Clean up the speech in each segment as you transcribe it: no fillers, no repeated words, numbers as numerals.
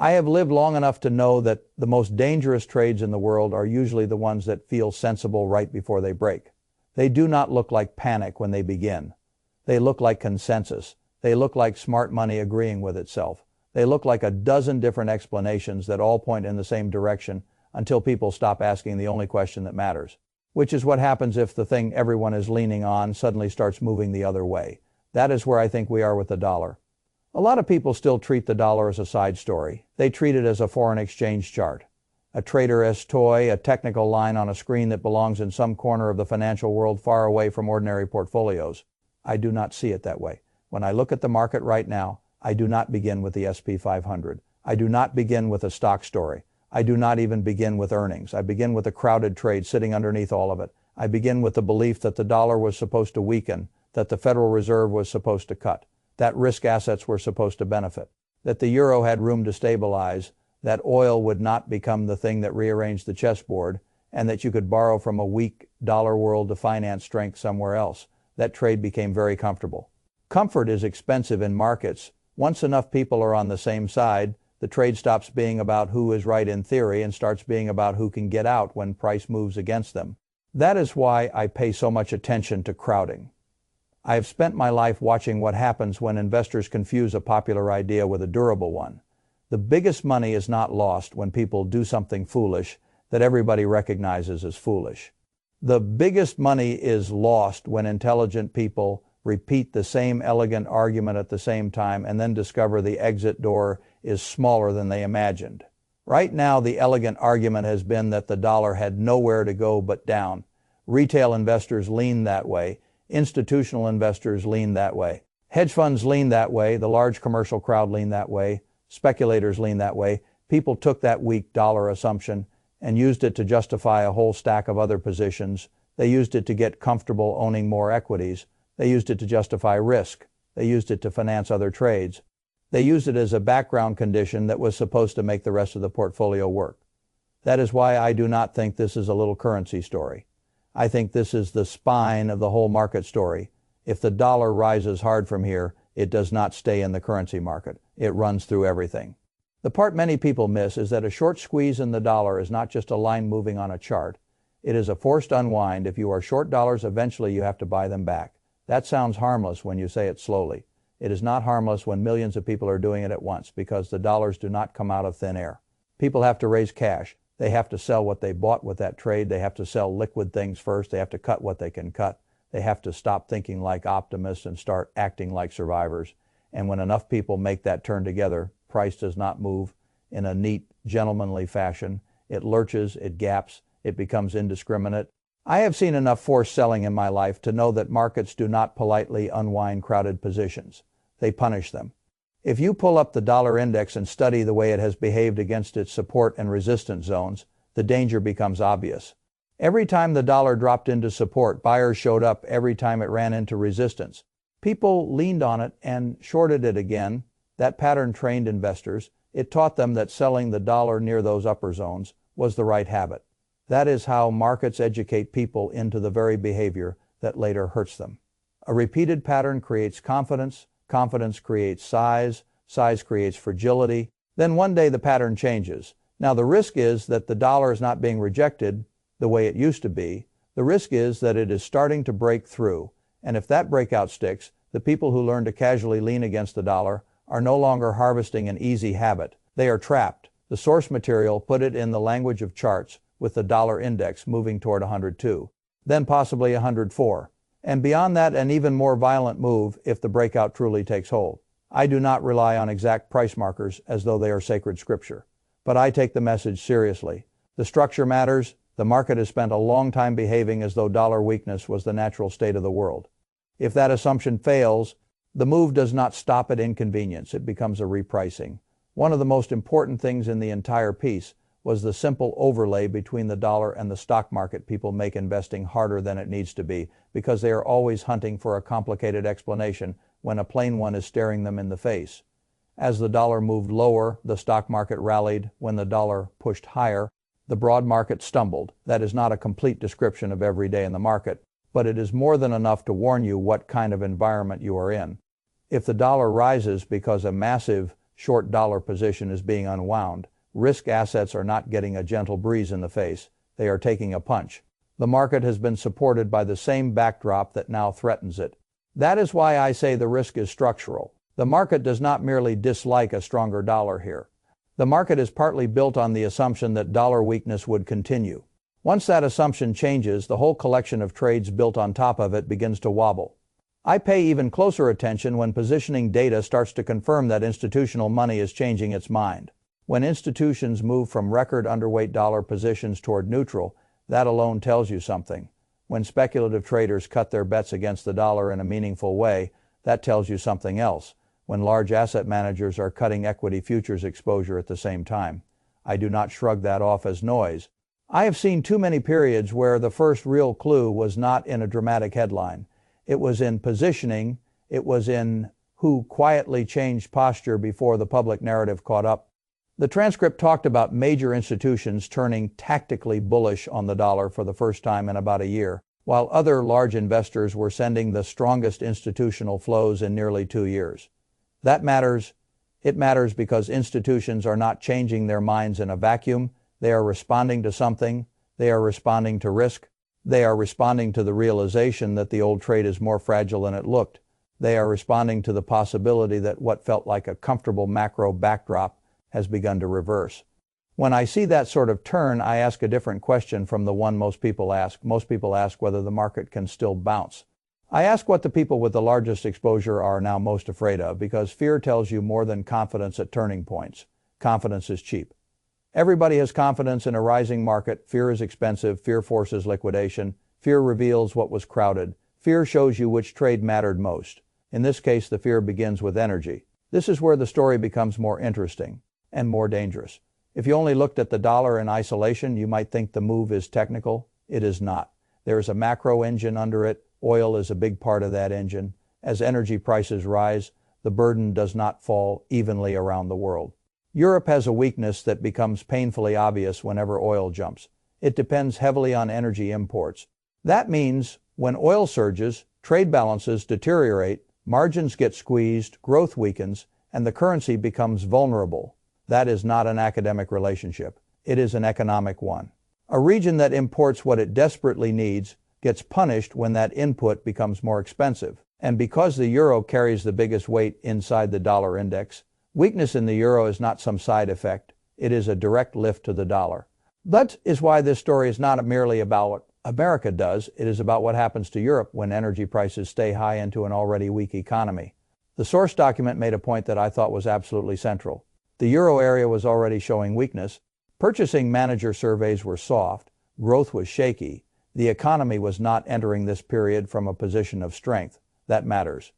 I have lived long enough to know that the most dangerous trades in the world are usually the ones that feel sensible right before they break. They do not look like panic when they begin. They look like consensus. They look like smart money agreeing with itself. They look like a dozen different explanations that all point in the same direction until people stop asking the only question that matters, which is what happens if the thing everyone is leaning on suddenly starts moving the other way. That is where I think we are with the dollar. A lot of people still treat the dollar as a side story. They treat it as a foreign exchange chart, a trader's toy, a technical line on a screen that belongs in some corner of the financial world far away from ordinary portfolios. I do not see it that way. When I look at the market right now, I do not begin with the S&P 500. I do not begin with a stock story. I do not even begin with earnings. I begin with a crowded trade sitting underneath all of it. I begin with the belief that the dollar was supposed to weaken, that the Federal Reserve was supposed to cut, that risk assets were supposed to benefit, that the euro had room to stabilize, that oil would not become the thing that rearranged the chessboard, and that you could borrow from a weak dollar world to finance strength somewhere else. That trade became very comfortable. Comfort is expensive in markets. Once enough people are on the same side, the trade stops being about who is right in theory and starts being about who can get out when price moves against them. That is why I pay so much attention to crowding. I have spent my life watching what happens when investors confuse a popular idea with a durable one. The biggest money is not lost when people do something foolish that everybody recognizes as foolish. The biggest money is lost when intelligent people repeat the same elegant argument at the same time and then discover the exit door is smaller than they imagined. Right now, the elegant argument has been that the dollar had nowhere to go but down. Retail investors lean that way. Institutional investors lean that way. Hedge funds lean that way. The large commercial crowd lean that way. Speculators lean that way. People took that weak dollar assumption and used it to justify a whole stack of other positions. They used it to get comfortable owning more equities. They used it to justify risk. They used it to finance other trades. They used it as a background condition that was supposed to make the rest of the portfolio work. That is why I do not think this is a little currency story. I think this is the spine of the whole market story. If the dollar rises hard from here, it does not stay in the currency market. It runs through everything. The part many people miss is that a short squeeze in the dollar is not just a line moving on a chart. It is a forced unwind. If you are short dollars, eventually you have to buy them back. That sounds harmless when you say it slowly. It is not harmless when millions of people are doing it at once because the dollars do not come out of thin air. People have to raise cash. They have to sell what they bought with that trade. They have to sell liquid things first. They have to cut what they can cut. They have to stop thinking like optimists and start acting like survivors. And when enough people make that turn together, price does not move in a neat, gentlemanly fashion. It lurches, it gaps, it becomes indiscriminate. I have seen enough forced selling in my life to know that markets do not politely unwind crowded positions. They punish them. If you pull up the dollar index and study the way it has behaved against its support and resistance zones, the danger becomes obvious. Every time the dollar dropped into support, buyers showed up. Every time it ran into resistance, people leaned on it and shorted it again. That pattern trained investors. It taught them that selling the dollar near those upper zones was the right habit. That is how markets educate people into the very behavior that later hurts them. A repeated pattern creates confidence. Confidence creates size. Size creates fragility. Then one day the pattern changes. Now the risk is that the dollar is not being rejected the way it used to be. The risk is that it is starting to break through. And if that breakout sticks, the people who learn to casually lean against the dollar are no longer harvesting an easy habit. They are trapped. The source material put it in the language of charts with the dollar index moving toward 102, then possibly 104. And beyond that, an even more violent move if the breakout truly takes hold. I do not rely on exact price markers as though they are sacred scripture, but I take the message seriously. The structure matters. The market has spent a long time behaving as though dollar weakness was the natural state of the world. If that assumption fails, the move does not stop at inconvenience. It becomes a repricing. One of the most important things in the entire piece was the simple overlay between the dollar and the stock market. People make investing harder than it needs to be because they are always hunting for a complicated explanation when a plain one is staring them in the face. As the dollar moved lower, the stock market rallied. When the dollar pushed higher, the broad market stumbled. That is not a complete description of every day in the market, but it is more than enough to warn you what kind of environment you are in. If the dollar rises because a massive short dollar position is being unwound. Risk assets are not getting a gentle breeze in the face. They are taking a punch. The market has been supported by the same backdrop that now threatens it. That is why I say the risk is structural. The market does not merely dislike a stronger dollar here. The market is partly built on the assumption that dollar weakness would continue. Once that assumption changes, the whole collection of trades built on top of it begins to wobble. I pay even closer attention when positioning data starts to confirm that institutional money is changing its mind. When institutions move from record underweight dollar positions toward neutral, that alone tells you something. When speculative traders cut their bets against the dollar in a meaningful way, that tells you something else. When large asset managers are cutting equity futures exposure at the same time, I do not shrug that off as noise. I have seen too many periods where the first real clue was not in a dramatic headline. It was in positioning. It was in who quietly changed posture before the public narrative caught up. The transcript talked about major institutions turning tactically bullish on the dollar for the first time in about a year, while other large investors were sending the strongest institutional flows in nearly 2 years. That matters. It matters because institutions are not changing their minds in a vacuum. They are responding to something. They are responding to risk. They are responding to the realization that the old trade is more fragile than it looked. They are responding to the possibility that what felt like a comfortable macro backdrop has begun to reverse. When I see that sort of turn, I ask a different question from the one most people ask. Most people ask whether the market can still bounce. I ask what the people with the largest exposure are now most afraid of, because fear tells you more than confidence at turning points. Confidence is cheap. Everybody has confidence in a rising market. Fear is expensive. Fear forces liquidation. Fear reveals what was crowded. Fear shows you which trade mattered most. In this case, the fear begins with energy. This is where the story becomes more interesting and more dangerous. If you only looked at the dollar in isolation, you might think the move is technical. It is not. There is a macro engine under it. Oil is a big part of that engine. As energy prices rise, the burden does not fall evenly around the world. Europe has a weakness that becomes painfully obvious whenever oil jumps. It depends heavily on energy imports. That means when oil surges, trade balances deteriorate, margins get squeezed, growth weakens, and the currency becomes vulnerable. That is not an academic relationship. It is an economic one. A region that imports what it desperately needs gets punished when that input becomes more expensive. And because the euro carries the biggest weight inside the dollar index, weakness in the euro is not some side effect. It is a direct lift to the dollar. That is why this story is not merely about what America does. It is about what happens to Europe when energy prices stay high into an already weak economy. The source document made a point that I thought was absolutely central. The euro area was already showing weakness. Purchasing manager surveys were soft. Growth was shaky. The economy was not entering this period from a position of strength. That matters.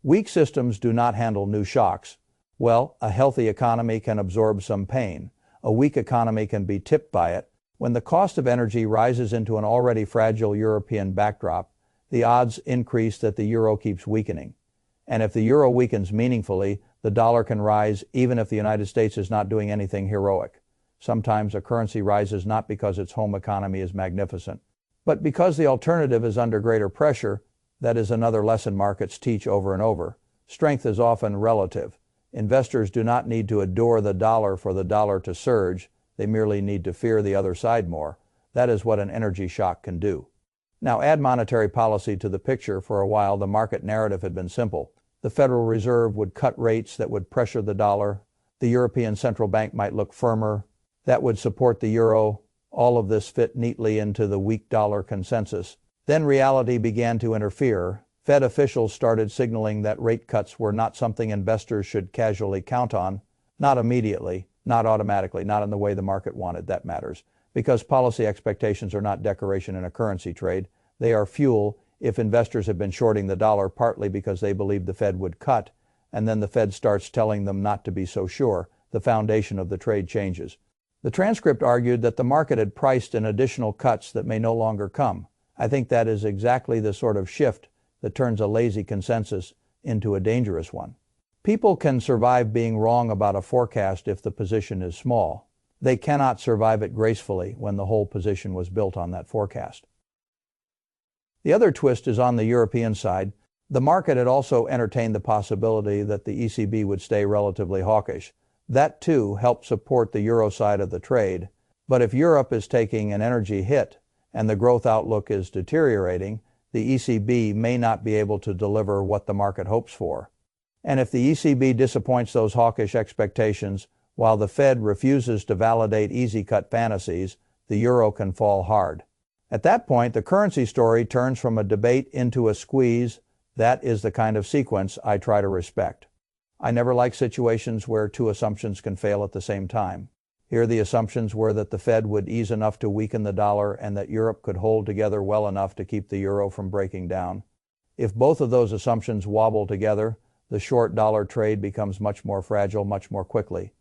Weak systems do not handle new shocks. Well, a healthy economy can absorb some pain. A weak economy can be tipped by it. When the cost of energy rises into an already fragile European backdrop, the odds increase that the euro keeps weakening. And if the euro weakens meaningfully, the dollar can rise even if the United States is not doing anything heroic. Sometimes a currency rises not because its home economy is magnificent, but because the alternative is under greater pressure. That is another lesson markets teach over and over. Strength is often relative. Investors do not need to adore the dollar for the dollar to surge. They merely need to fear the other side more. That is what an energy shock can do. Now add monetary policy to the picture. For a while, the market narrative had been simple. The Federal Reserve would cut rates that would pressure the dollar. The European Central Bank might look firmer. That would support the euro. All of this fit neatly into the weak dollar consensus. Then reality began to interfere. Fed officials started signaling that rate cuts were not something investors should casually count on. Not immediately, not automatically, not in the way the market wanted. That matters. Because policy expectations are not decoration in a currency trade. They are fuel. If investors have been shorting the dollar partly because they believed the Fed would cut, and then the Fed starts telling them not to be so sure, the foundation of the trade changes. The transcript argued that the market had priced in additional cuts that may no longer come. I think that is exactly the sort of shift that turns a lazy consensus into a dangerous one. People can survive being wrong about a forecast if the position is small. They cannot survive it gracefully when the whole position was built on that forecast. The other twist is on the European side. The market had also entertained the possibility that the ECB would stay relatively hawkish. That too helped support the euro side of the trade. But if Europe is taking an energy hit and the growth outlook is deteriorating, the ECB may not be able to deliver what the market hopes for. And if the ECB disappoints those hawkish expectations, while the Fed refuses to validate easy-cut fantasies, the euro can fall hard. At that point, the currency story turns from a debate into a squeeze. That is the kind of sequence I try to respect. I never like situations where two assumptions can fail at the same time. Here the assumptions were that the Fed would ease enough to weaken the dollar and that Europe could hold together well enough to keep the euro from breaking down. If both of those assumptions wobble together, the short dollar trade becomes much more fragile much more quickly.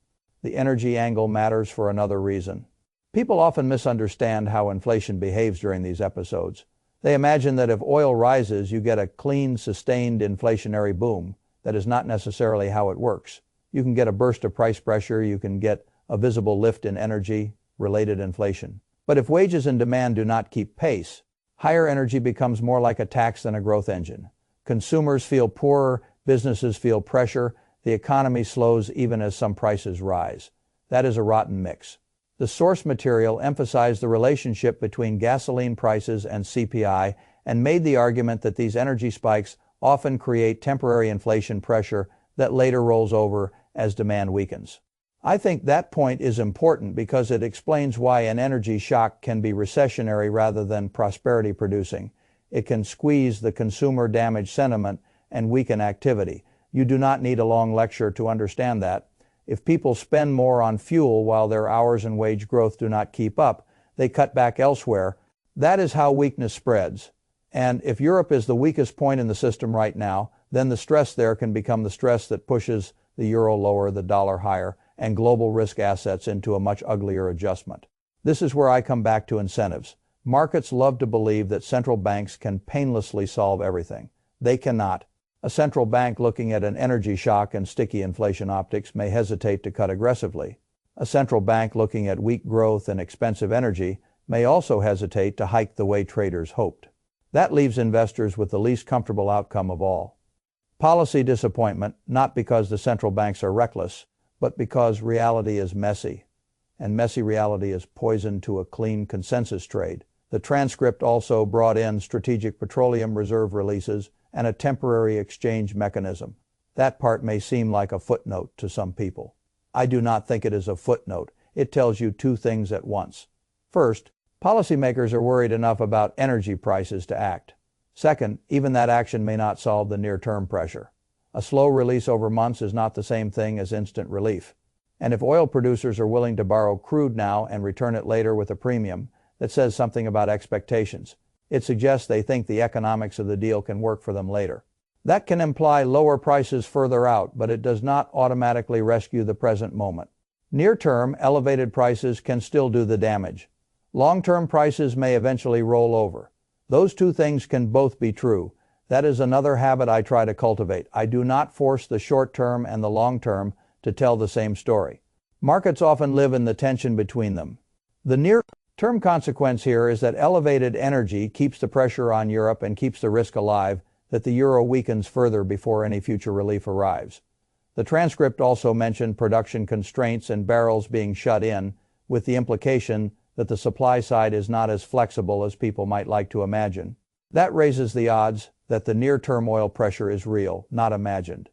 The energy angle matters for another reason. People often misunderstand how inflation behaves during these episodes. They imagine that if oil rises, you get a clean, sustained inflationary boom. That is not necessarily how it works. You can get a burst of price pressure, you can get a visible lift in energy-related inflation. But if wages and demand do not keep pace, higher energy becomes more like a tax than a growth engine. Consumers feel poorer, businesses feel pressure, the economy slows even as some prices rise. That is a rotten mix. The source material emphasized the relationship between gasoline prices and CPI and made the argument that these energy spikes often create temporary inflation pressure that later rolls over as demand weakens. I think that point is important because it explains why an energy shock can be recessionary rather than prosperity-producing. It can squeeze the consumer damage sentiment and weaken activity. You do not need a long lecture to understand that. If people spend more on fuel while their hours and wage growth do not keep up, they cut back elsewhere. That is how weakness spreads. And if Europe is the weakest point in the system right now, then the stress there can become the stress that pushes the euro lower, the dollar higher, and global risk assets into a much uglier adjustment. This is where I come back to incentives. Markets love to believe that central banks can painlessly solve everything. They cannot. A central bank looking at an energy shock and sticky inflation optics may hesitate to cut aggressively. A central bank looking at weak growth and expensive energy may also hesitate to hike the way traders hoped. That leaves investors with the least comfortable outcome of all. Policy disappointment, not because the central banks are reckless, but because reality is messy, and messy reality is poison to a clean consensus trade. The transcript also brought in strategic petroleum reserve releases and a temporary exchange mechanism. That part may seem like a footnote to some people. I do not think it is a footnote. It tells you two things at once. First, policymakers are worried enough about energy prices to act. Second, even that action may not solve the near-term pressure. A slow release over months is not the same thing as instant relief. And if oil producers are willing to borrow crude now and return it later with a premium, that says something about expectations. It suggests they think the economics of the deal can work for them later. That can imply lower prices further out, but it does not automatically rescue the present moment. Near-term, elevated prices can still do the damage. Long-term prices may eventually roll over. Those two things can both be true. That is another habit I try to cultivate. I do not force the short-term and the long-term to tell the same story. Markets often live in the tension between them. The near-term consequence here is that elevated energy keeps the pressure on Europe and keeps the risk alive that the euro weakens further before any future relief arrives. The transcript also mentioned production constraints and barrels being shut in, with the implication that the supply side is not as flexible as people might like to imagine. That raises the odds that the near-term oil pressure is real, not imagined.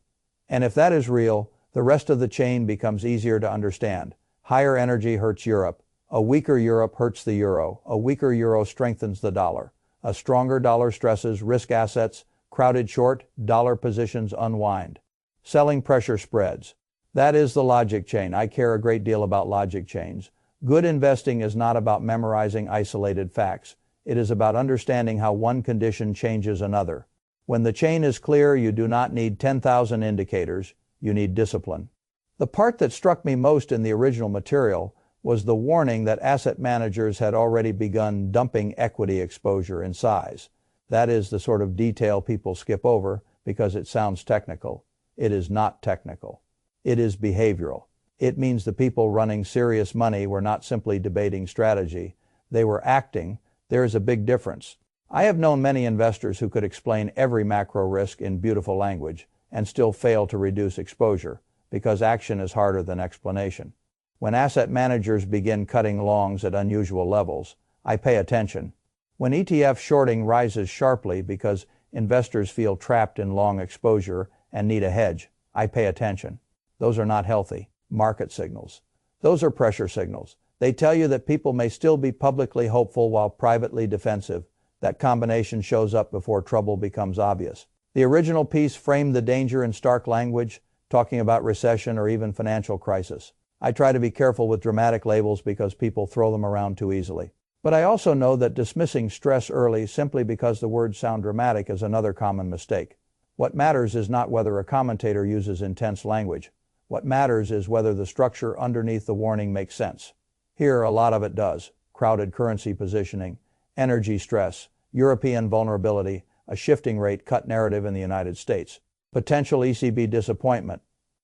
And if that is real, the rest of the chain becomes easier to understand. Higher energy hurts Europe. A weaker Europe hurts the euro. A weaker euro strengthens the dollar. A stronger dollar stresses risk assets. Crowded short, dollar positions unwind. Selling pressure spreads. That is the logic chain. I care a great deal about logic chains. Good investing is not about memorizing isolated facts. It is about understanding how one condition changes another. When the chain is clear, you do not need 10,000 indicators. You need discipline. The part that struck me most in the original material was the warning that asset managers had already begun dumping equity exposure in size. That is the sort of detail people skip over because it sounds technical. It is not technical. It is behavioral. It means the people running serious money were not simply debating strategy. They were acting. There is a big difference. I have known many investors who could explain every macro risk in beautiful language and still fail to reduce exposure because action is harder than explanation. When asset managers begin cutting longs at unusual levels, I pay attention. When ETF shorting rises sharply because investors feel trapped in long exposure and need a hedge, I pay attention. Those are not healthy market signals. Those are pressure signals. They tell you that people may still be publicly hopeful while privately defensive. That combination shows up before trouble becomes obvious. The original piece framed the danger in stark language, talking about recession or even financial crisis. I try to be careful with dramatic labels because people throw them around too easily. But I also know that dismissing stress early simply because the words sound dramatic is another common mistake. What matters is not whether a commentator uses intense language. What matters is whether the structure underneath the warning makes sense. Here, a lot of it does. Crowded currency positioning, energy stress, European vulnerability, a shifting rate cut narrative in the United States, potential ECB disappointment,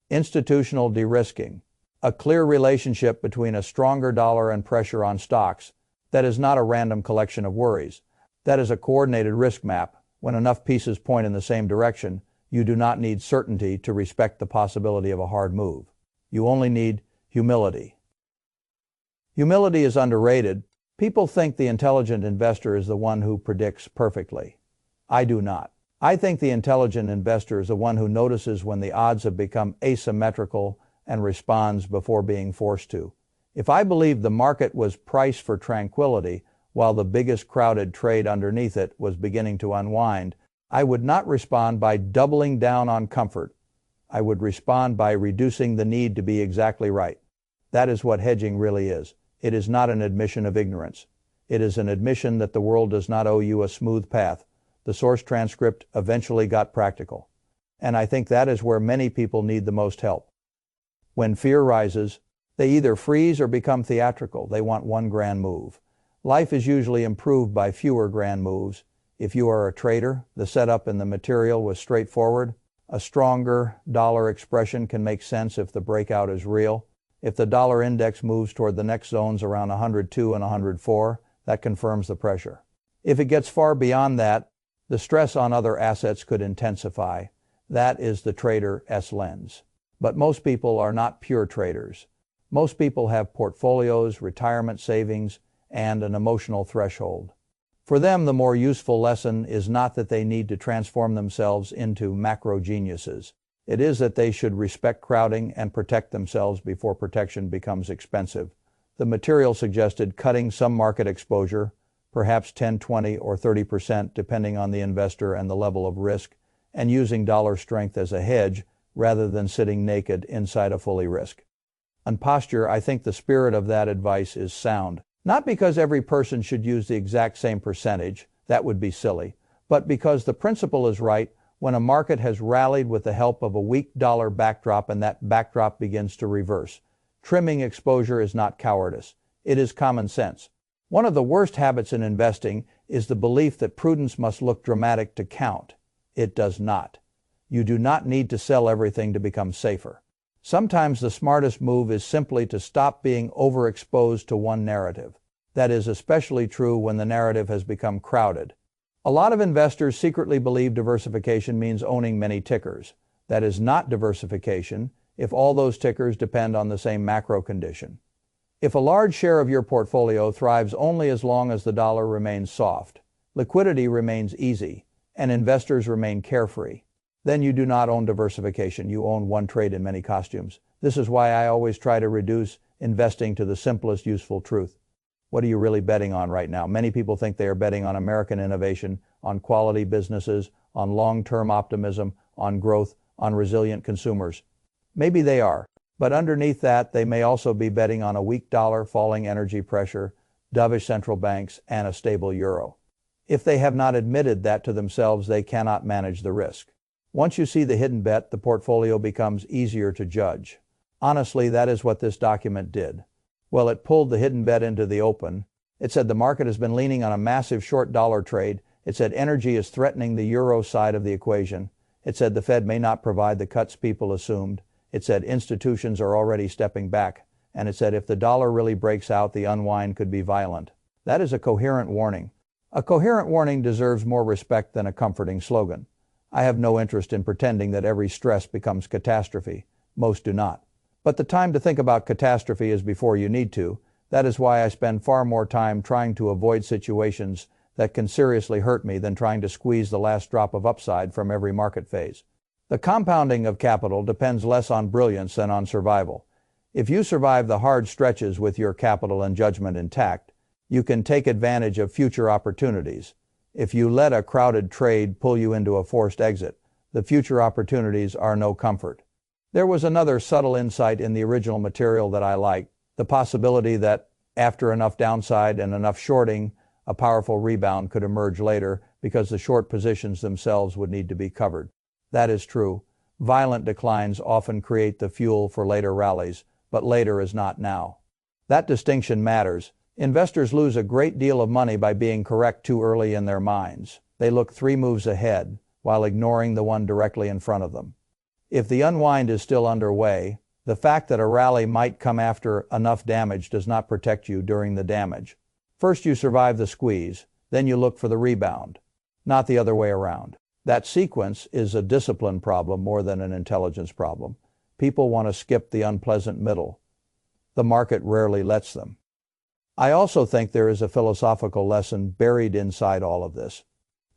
institutional de-risking, a clear relationship between a stronger dollar and pressure on stocks. That is not a random collection of worries. That is a coordinated risk map. When enough pieces point in the same direction, you do not need certainty to respect the possibility of a hard move. You only need humility. Humility is underrated. People think the intelligent investor is the one who predicts perfectly. I do not. I think the intelligent investor is the one who notices when the odds have become asymmetrical and responds before being forced to. If I believed the market was priced for tranquility while the biggest crowded trade underneath it was beginning to unwind, I would not respond by doubling down on comfort. I would respond by reducing the need to be exactly right. That is what hedging really is. It is not an admission of ignorance. It is an admission that the world does not owe you a smooth path. The source transcript eventually got practical. And I think that is where many people need the most help. When fear rises, they either freeze or become theatrical. They want one grand move. Life is usually improved by fewer grand moves. If you are a trader, the setup in the material was straightforward. A stronger dollar expression can make sense if the breakout is real. If the dollar index moves toward the next zones around 102 and 104, that confirms the pressure. If it gets far beyond that, the stress on other assets could intensify. That is the trader's lens. But most people are not pure traders. Most people have portfolios, retirement savings, and an emotional threshold. For them, the more useful lesson is not that they need to transform themselves into macro geniuses. It is that they should respect crowding and protect themselves before protection becomes expensive. The material suggested cutting some market exposure, perhaps 10, 20, or 30% depending on the investor and the level of risk, and using dollar strength as a hedge rather than sitting naked inside a fully risk. On posture, I think the spirit of that advice is sound. Not because every person should use the exact same percentage, that would be silly, but because the principle is right when a market has rallied with the help of a weak dollar backdrop and that backdrop begins to reverse. Trimming exposure is not cowardice. It is common sense. One of the worst habits in investing is the belief that prudence must look dramatic to count. It does not. You do not need to sell everything to become safer. Sometimes the smartest move is simply to stop being overexposed to one narrative. That is especially true when the narrative has become crowded. A lot of investors secretly believe diversification means owning many tickers. That is not diversification if all those tickers depend on the same macro condition. If a large share of your portfolio thrives only as long as the dollar remains soft, liquidity remains easy, and investors remain carefree, then you do not own diversification. You own one trade in many costumes. This is why I always try to reduce investing to the simplest useful truth. What are you really betting on right now? Many people think they are betting on American innovation, on quality businesses, on long-term optimism, on growth, on resilient consumers. Maybe they are, but underneath that, they may also be betting on a weak dollar, falling energy pressure, dovish central banks, and a stable euro. If they have not admitted that to themselves, they cannot manage the risk. Once you see the hidden bet, the portfolio becomes easier to judge. Honestly, that is what this document did. Well, it pulled the hidden bet into the open. It said the market has been leaning on a massive short dollar trade. It said energy is threatening the euro side of the equation. It said the Fed may not provide the cuts people assumed. It said institutions are already stepping back. And it said if the dollar really breaks out, the unwind could be violent. That is a coherent warning. A coherent warning deserves more respect than a comforting slogan. I have no interest in pretending that every stress becomes catastrophe. Most do not. But the time to think about catastrophe is before you need to. That is why I spend far more time trying to avoid situations that can seriously hurt me than trying to squeeze the last drop of upside from every market phase. The compounding of capital depends less on brilliance than on survival. If you survive the hard stretches with your capital and judgment intact, you can take advantage of future opportunities. If you let a crowded trade pull you into a forced exit, the future opportunities are no comfort. There was another subtle insight in the original material that I liked, the possibility that after enough downside and enough shorting, a powerful rebound could emerge later because the short positions themselves would need to be covered. That is true. Violent declines often create the fuel for later rallies, but later is not now. That distinction matters. Investors lose a great deal of money by being correct too early in their minds. They look 3 moves ahead while ignoring the one directly in front of them. If the unwind is still underway, the fact that a rally might come after enough damage does not protect you during the damage. First you survive the squeeze, then you look for the rebound, not the other way around. That sequence is a discipline problem more than an intelligence problem. People want to skip the unpleasant middle. The market rarely lets them. I also think there is a philosophical lesson buried inside all of this.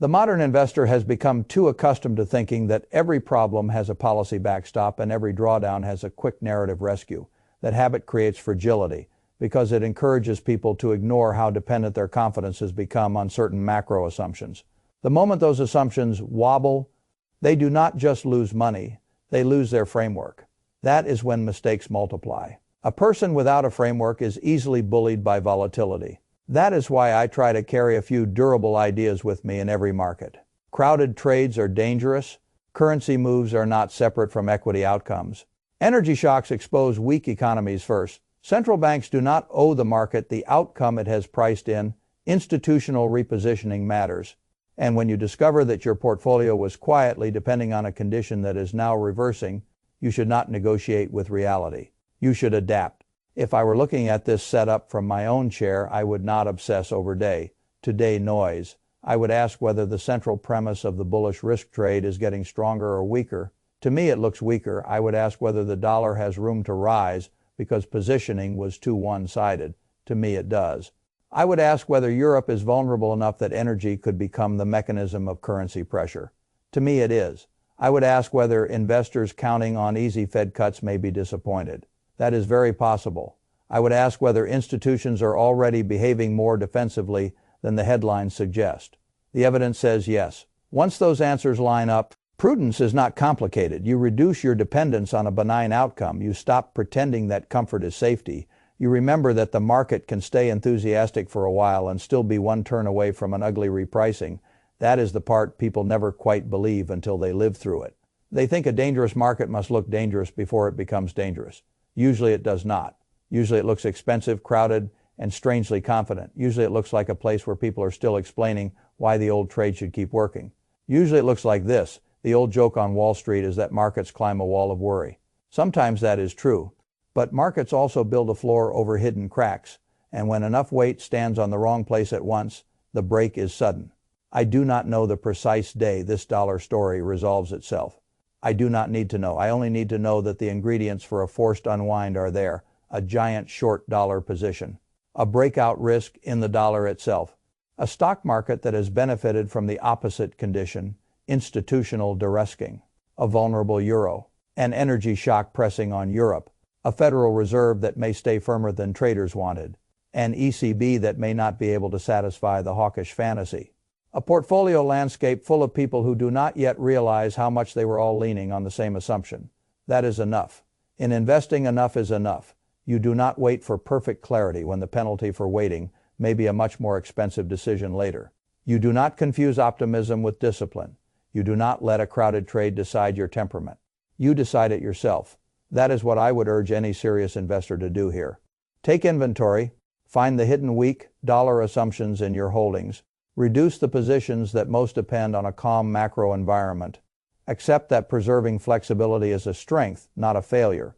The modern investor has become too accustomed to thinking that every problem has a policy backstop and every drawdown has a quick narrative rescue. That habit creates fragility because it encourages people to ignore how dependent their confidence has become on certain macro assumptions. The moment those assumptions wobble, they do not just lose money, they lose their framework. That is when mistakes multiply. A person without a framework is easily bullied by volatility. That is why I try to carry a few durable ideas with me in every market. Crowded trades are dangerous. Currency moves are not separate from equity outcomes. Energy shocks expose weak economies first. Central banks do not owe the market the outcome it has priced in. Institutional repositioning matters. And when you discover that your portfolio was quietly depending on a condition that is now reversing, you should not negotiate with reality. You should adapt. If I were looking at this setup from my own chair, I would not obsess over day-to-day noise. I would ask whether the central premise of the bullish risk trade is getting stronger or weaker. To me, it looks weaker. I would ask whether the dollar has room to rise because positioning was too one-sided. To me, it does. I would ask whether Europe is vulnerable enough that energy could become the mechanism of currency pressure. To me, it is. I would ask whether investors counting on easy Fed cuts may be disappointed. That is very possible. I would ask whether institutions are already behaving more defensively than the headlines suggest. The evidence says yes. Once those answers line up, prudence is not complicated. You reduce your dependence on a benign outcome. You stop pretending that comfort is safety. You remember that the market can stay enthusiastic for a while and still be one turn away from an ugly repricing. That is the part people never quite believe until they live through it. They think a dangerous market must look dangerous before it becomes dangerous. Usually it does not. Usually it looks expensive, crowded, and strangely confident. Usually it looks like a place where people are still explaining why the old trade should keep working. Usually it looks like this. The old joke on Wall Street is that markets climb a wall of worry. Sometimes that is true, but markets also build a floor over hidden cracks, and when enough weight stands on the wrong place at once, the break is sudden. I do not know the precise day this dollar story resolves itself. I do not need to know. I only need to know that the ingredients for a forced unwind are there. A giant short dollar position. A breakout risk in the dollar itself. A stock market that has benefited from the opposite condition, institutional de-risking. A vulnerable euro. An energy shock pressing on Europe. A Federal Reserve that may stay firmer than traders wanted. An ECB that may not be able to satisfy the hawkish fantasy. A portfolio landscape full of people who do not yet realize how much they were all leaning on the same assumption. That is enough. In investing, enough is enough. You do not wait for perfect clarity when the penalty for waiting may be a much more expensive decision later. You do not confuse optimism with discipline. You do not let a crowded trade decide your temperament. You decide it yourself. That is what I would urge any serious investor to do here. Take inventory, find the hidden weak dollar assumptions in your holdings, reduce the positions that most depend on a calm macro environment. Accept that preserving flexibility is a strength, not a failure.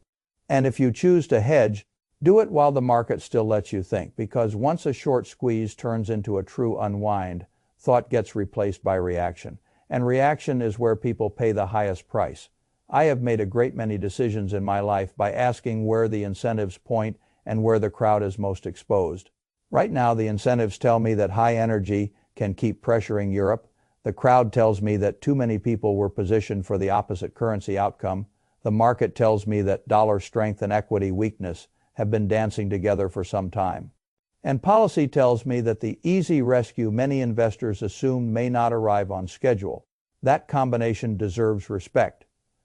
And if you choose to hedge, Do it while the market still lets you think, because once a short squeeze turns into a true unwind, thought gets replaced by reaction. And reaction is where people pay the highest price. I have made a great many decisions in my life by asking where the incentives point and where the crowd is most exposed. Right now, the incentives tell me that high energy can keep pressuring Europe. The crowd tells me that too many people were positioned for the opposite currency outcome. The market tells me that dollar strength and equity weakness have been dancing together for some time. And policy tells me that the easy rescue many investors assume may not arrive on schedule. That combination deserves respect,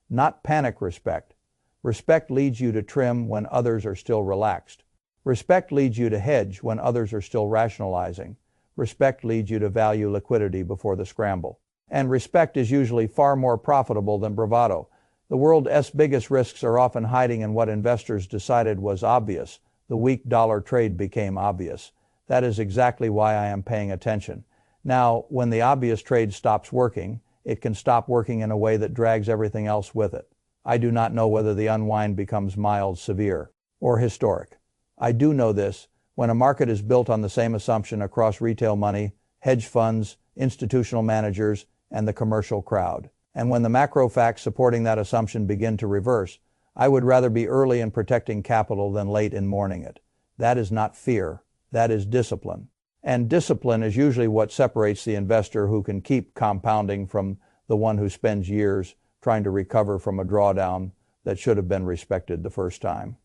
not panic respect. Respect leads you to trim when others are still relaxed. Respect leads you to hedge when others are still rationalizing. Respect leads you to value liquidity before the scramble. And respect is usually far more profitable than bravado. The world's biggest risks are often hiding in what investors decided was obvious. The weak dollar trade became obvious. That is exactly why I am paying attention. Now, when the obvious trade stops working, it can stop working in a way that drags everything else with it. I do not know whether the unwind becomes mild, severe, or historic. I do know this: when a market is built on the same assumption across retail money, hedge funds, institutional managers, and the commercial crowd, and when the macro facts supporting that assumption begin to reverse, I would rather be early in protecting capital than late in mourning it. That is not fear. That is discipline. And discipline is usually what separates the investor who can keep compounding from the one who spends years trying to recover from a drawdown that should have been respected the first time.